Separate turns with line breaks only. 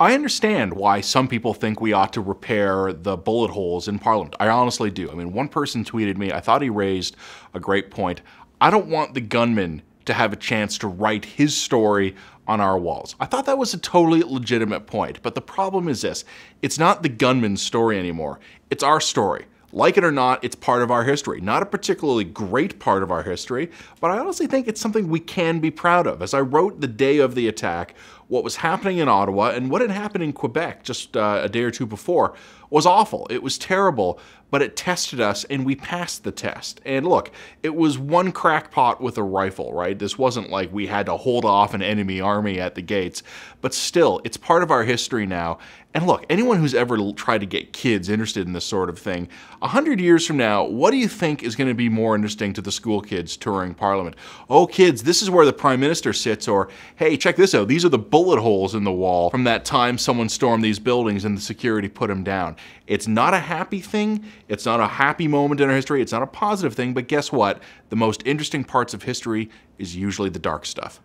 I understand why some people think we ought to repair the bullet holes in Parliament. I honestly do. I mean, one person tweeted me, I thought he raised a great point. I don't want the gunman to have a chance to write his story on our walls. I thought that was a totally legitimate point, but the problem is this. It's not the gunman's story anymore. It's our story. Like it or not, it's part of our history. Not a particularly great part of our history, but I honestly think it's something we can be proud of. As I wrote the day of the attack, what was happening in Ottawa and what had happened in Quebec just a day or two before was awful. It was terrible, but it tested us and we passed the test. And look, it was one crackpot with a rifle, right? This wasn't like we had to hold off an enemy army at the gates, but still, it's part of our history now. And look, anyone who's ever tried to get kids interested in this sort of thing, 100 years from now, what do you think is going to be more interesting to the school kids touring Parliament? Oh, kids, this is where the Prime Minister sits, or hey, check this out, these are the bullet holes in the wall from that time someone stormed these buildings and the security put them down. It's not a happy thing, it's not a happy moment in our history, it's not a positive thing, but guess what? The most interesting parts of history is usually the dark stuff.